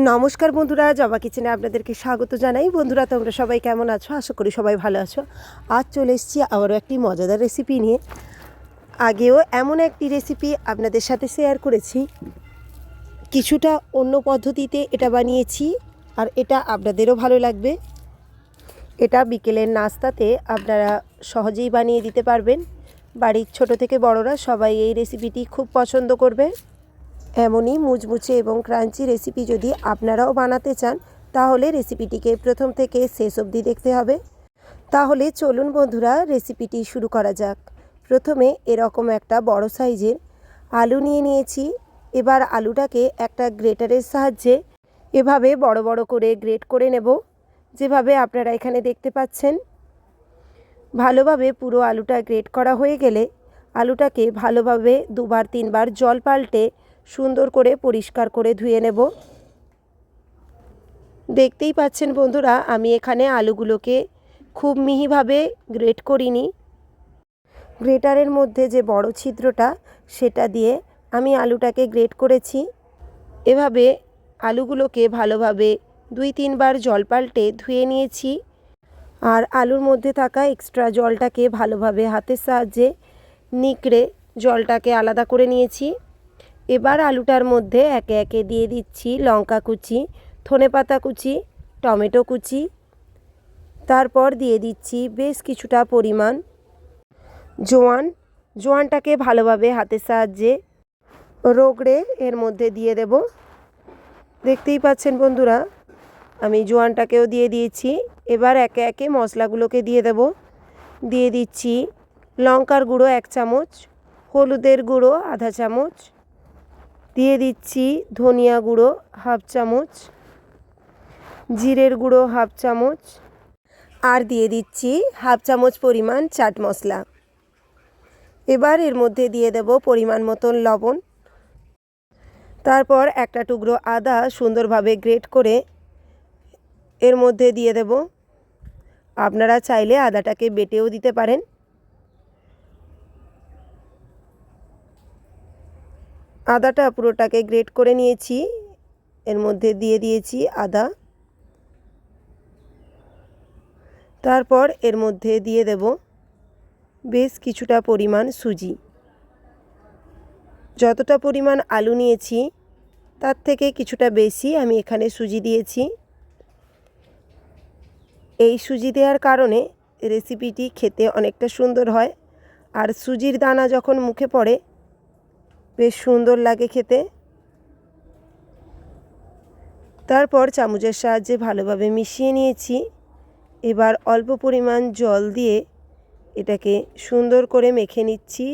নমস্কার বন্ধুরা, জবা কিচেনে আপনাদেরকে স্বাগত জানাই। বন্ধুরা, তোমরা সবাই কেমন আছো? আশা করি সবাই ভালো আছো। আজ চলে এসেছি আবারও একটি মজাদার রেসিপি নিয়ে। আগেও এমন একটি রেসিপি আপনাদের সাথে শেয়ার করেছি, কিছুটা অন্য পদ্ধতিতে এটা বানিয়েছি, আর এটা আপনাদেরও ভালো লাগবে। এটা বিকেলের নাস্তাতে আপনারা সহজেই বানিয়ে দিতে পারবেন। বাড়ির ছোট থেকে বড়রা সবাই এই রেসিপিটি খুব পছন্দ করবে। এমনই মুচমুচে এবং ক্রাঞ্চি রেসিপি যদি আপনারাও বানাতে চান, তাহলে রেসিপিটিকে প্রথম থেকে শেষ অবধি দেখতে হবে। তাহলে চলুন বন্ধুরা, রেসিপিটি শুরু করা যাক। প্রথমে এরকম একটা বড় সাইজের আলু নিয়ে নিয়েছি। এবার আলুটাকে একটা গ্রেটারের সাহায্যে এভাবে বড় বড় করে গ্রেট করে নেব, যেভাবে আপনারা এখানে দেখতে পাচ্ছেন। ভালোভাবে পুরো আলুটা গ্রেট করা হয়ে গেলে আলুটাকে ভালোভাবে দুবার তিনবার জল পাল্টে সুন্দর করে পরিষ্কার করে ধুয়ে নেব। দেখতেই পাচ্ছেন বন্ধুরা, আমি এখানে আলুগুলোকে খুব মিহিভাবে গ্রেট করিনি। গ্রেটারের মধ্যে যে বড় ছিদ্রটা, সেটা দিয়ে আমি আলুটাকে গ্রেট করেছি। এভাবে আলুগুলোকে ভালোভাবে 2-3 বার জল পাল্টে ধুয়ে নিয়েছি। আর আলুর মধ্যে থাকা এক্সট্রা জলটাকে ভালোভাবে হাতের সাহায্যে নিকড়ে জলটাকে আলাদা করে নিয়েছি। এবার আলুটার মধ্যে একে একে দিয়ে দিচ্ছি লঙ্কা কুচি, ধনেপাতা কুচি, টমেটো কুচি। তারপর দিয়ে দিচ্ছি বেশ কিছুটা পরিমাণ জোয়ানটাকে ভালোভাবে হাতের সাহায্যে রগড়ে এর মধ্যে দিয়ে দেব। দেখতেই পাচ্ছেন বন্ধুরা, আমি জোয়ানটাকেও দিয়ে দিয়েছি। এবার একে একে মশলাগুলোকে দিয়ে দেব। দিয়ে দিচ্ছি লঙ্কার গুঁড়ো 1 চামচ, হলুদের গুঁড়ো আধা চামচ, দিয়ে দিচ্ছি ধনিয়া গুঁড়ো 1/2 চামচ, জিরের গুঁড়ো 1/2 চামচ, আর দিয়ে দিচ্ছি 1/2 চামচ পরিমাণ চাট মশলা। এবার এর মধ্যে দিয়ে দেব পরিমাণ মতন লবণ। তারপর একটা টুকরো আদা সুন্দরভাবে গ্রেট করে এর মধ্যে দিয়ে দেব। আপনারা চাইলে আদাটাকে বেটেও দিতে পারেন। আদাটা পুরোটাকে গ্রেট করে নিয়েছি, এর মধ্যে দিয়ে দিয়েছি আদা। তারপর এর মধ্যে দিয়ে দেব বেশ কিছুটা পরিমাণ সুজি। যতটা পরিমাণ আলু নিয়েছি তার থেকে কিছুটা বেশি আমি এখানে সুজি দিয়েছি। এই সুজি দেওয়ার কারণে রেসিপিটি খেতে অনেকটা সুন্দর হয়, আর সুজির দানা যখন মুখে পড়ে বেশ সুন্দর লাগে খেতে। তারপর চামচের সাহায্যে ভালোভাবে মিশিয়ে নিয়েছি। এবার অল্প পরিমাণ জল দিয়ে এটাকে সুন্দর করে মেখে নিচ্ছি।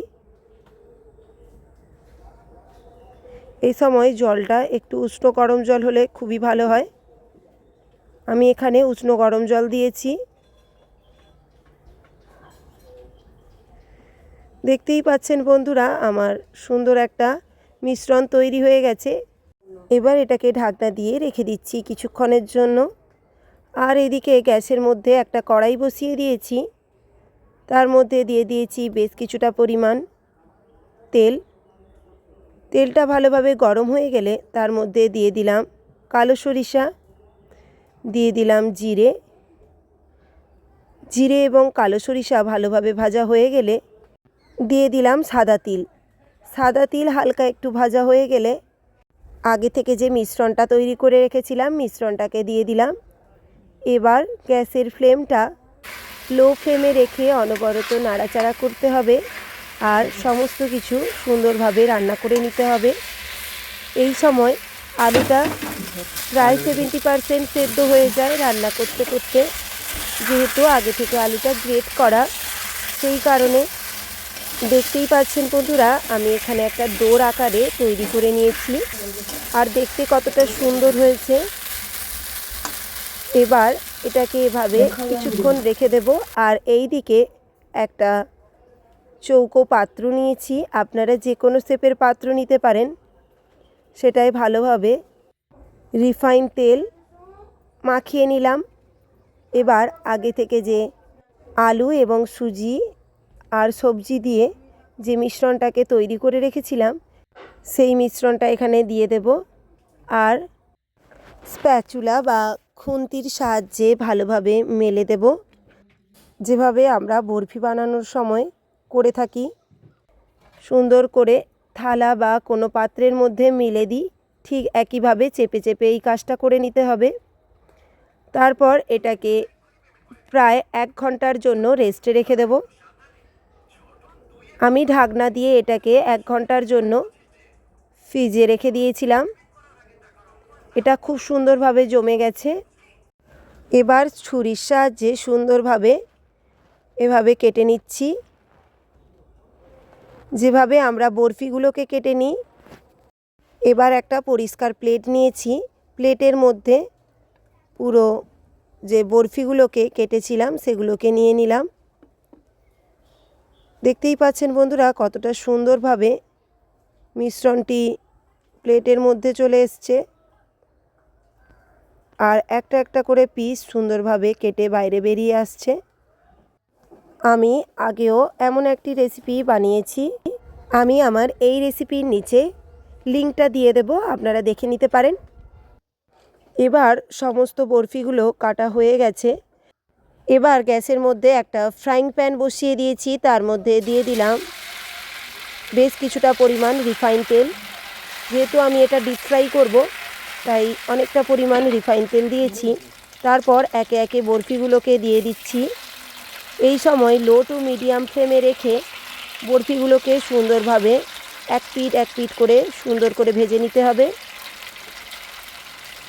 এই সময় জলটা একটু উষ্ণ গরম জল হলে খুবই ভালো হয়। আমি এখানে উষ্ণ গরম জল দিয়েছি। দেখতেই পাচ্ছেন বন্ধুরা, আমার সুন্দর একটা মিশ্রণ তৈরি হয়ে গেছে। এবার এটাকে ঢাকনা দিয়ে রেখে দিচ্ছি কিছুক্ষণের জন্য। আর এদিকে গ্যাসের মধ্যে একটা কড়াই বসিয়ে দিয়েছি। তার মধ্যে দিয়ে দিয়েছি বেশ কিছুটা পরিমাণ তেল। তেলটা ভালোভাবে গরম হয়ে গেলে তার মধ্যে দিয়ে দিলাম কালো সরিষা, দিয়ে দিলাম জিরে এবং কালো সরিষা ভালোভাবে ভাজা হয়ে গেলে দিয়ে দিলাম সাদা তিল। হালকা একটু ভাজা হয়ে গেলে আগে থেকে যে মিশ্রণটা তৈরি করে রেখেছিলাম, মিশ্রণটাকে দিয়ে দিলাম। এবার গ্যাসের ফ্লেমটা লো ফ্লেমে রেখে অনবরত নাড়াচাড়া করতে হবে, আর সমস্ত কিছু সুন্দরভাবে রান্না করে নিতে হবে। এই সময় আলুটা প্রায় 70% সেদ্ধ হয়ে যায় রান্না করতে করতে। যেহেতু আগে থেকে আলুটা গ্রেট করা, সেই কারণে দেখতেই পাচ্ছেন বন্ধুরা, আমি এখানে একটা ডোর আকারে তৈরি করে নিয়েছি, আর দেখতে কতটা সুন্দর হয়েছে। এবার এটাকে এভাবে কিছুক্ষণ রেখে দেব। আর এই দিকে একটা চৌকো পাত্র নিয়েছি, আপনারা যে কোনো শেপের পাত্র নিতে পারেন। সেটাই ভালোভাবে রিফাইন তেল মাখিয়ে নিলাম। এবার আগে থেকে যে আলু এবং সুজি আর সবজি দিয়ে যে মিশ্রণটাকে তৈরি করে রেখেছিলাম, সেই মিশ্রণটা এখানে দিয়ে দেব। আর স্প্যাচুলা বা খুন্তির সাহায্যে ভালোভাবে মেলে দেব, যেভাবে আমরা বরফি বানানোর সময় করে থাকি। সুন্দর করে থালা বা কোনো পাত্রের মধ্যে মেলে দিই, ঠিক একইভাবে চেপে চেপে এই কাজটা করে নিতে হবে। তারপর এটাকে প্রায় 1 ঘন্টার জন্য রেস্টে রেখে দেব। আমি ঢাকনা দিয়ে এটাকে 1 ঘন্টার জন্য ফ্রিজে রেখে দিয়েছিলাম। এটা খুব সুন্দরভাবে জমে গেছে। এবার ছুরির সাহায্যে সুন্দরভাবে এভাবে কেটে নিচ্ছি, যেভাবে আমরা বরফিগুলোকে কেটে নিই। এবার একটা পরিষ্কার প্লেট নিয়েছি, প্লেটের মধ্যে পুরো যে বরফিগুলোকে কেটেছিলাম সেগুলোকে নিয়ে নিলাম। দেখতেই পাচ্ছেন বন্ধুরা কতটা সুন্দরভাবে মিশ্রণটি প্লেটের মধ্যে চলে এসছে, আর একটা একটা করে পিস সুন্দরভাবে কেটে বাইরে বেরিয়ে আসছে। আমি আগেও এমন একটি রেসিপি বানিয়েছি, আমি আমার এই রেসিপির নিচে লিঙ্কটা দিয়ে দেব, আপনারা দেখে নিতে পারেন। এবার সমস্ত বরফিগুলো কাটা হয়ে গেছে। এবার গ্যাসের মধ্যে একটা ফ্রাইং প্যান বসিয়ে দিয়েছি, তার মধ্যে দিয়ে দিলাম বেশ কিছুটা পরিমাণ রিফাইন তেল। যেহেতু আমি এটা ডিপ ফ্রাই করব, তাই অনেকটা পরিমাণ রিফাইন তেল দিয়েছি। তারপর একে একে বরফিগুলোকে দিয়ে দিচ্ছি। এই সময় লো টু মিডিয়াম ফ্লেমে রেখে বরফিগুলোকে সুন্দরভাবে এক পিঠ করে সুন্দর করে ভেজে নিতে হবে।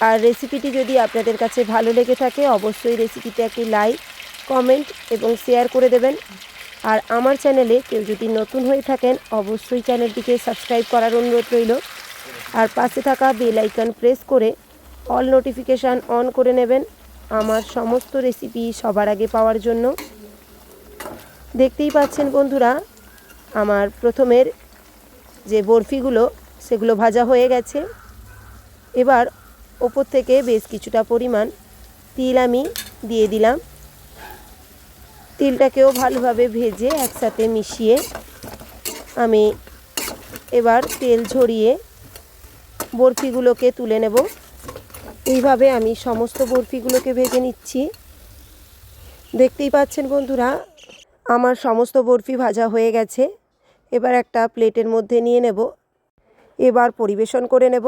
আর রেসিপিটি যদি আপনাদের কাছে ভালো লেগে থাকে অবশ্যই রেসিপিতে একটি লাইক, কমেন্ট এবং শেয়ার করে দেবেন। আর আমার চ্যানেলে কেউ যদি নতুন হয়ে থাকেন অবশ্যই চ্যানেলটিকে সাবস্ক্রাইব করার অনুরোধ রইল। আর পাশে থাকা বেল আইকন প্রেস করে অল নোটিফিকেশান অন করে নেবেন আমার সমস্ত রেসিপি সবার আগে পাওয়ার জন্য। দেখতেই পাচ্ছেন বন্ধুরা আমার প্রথমের যে বরফিগুলো সেগুলো ভাজা হয়ে গেছে। এবার ওপর থেকে বেশ কিছুটা পরিমাণ তিল আমি দিয়ে দিলাম। তিলটাকেও ভালোভাবে ভেজে একসাথে মিশিয়ে আমি এবার তেল ঝরিয়ে বরফিগুলোকে তুলে নেব। এইভাবে আমি সমস্ত বরফিগুলোকে ভেজে নিচ্ছি। দেখতেই পাচ্ছেন বন্ধুরা আমার সমস্ত বরফি ভাজা হয়ে গেছে। এবার একটা প্লেটের মধ্যে নিয়ে নেব, এবার পরিবেশন করে নেব।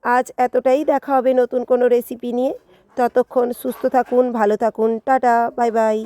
আজ এতটাই, দেখা হবে নতুন কোনো রেসিপি নিয়ে। ততক্ষণ সুস্থ থাকুন, ভালো থাকুন, টাটা, বাই বাই।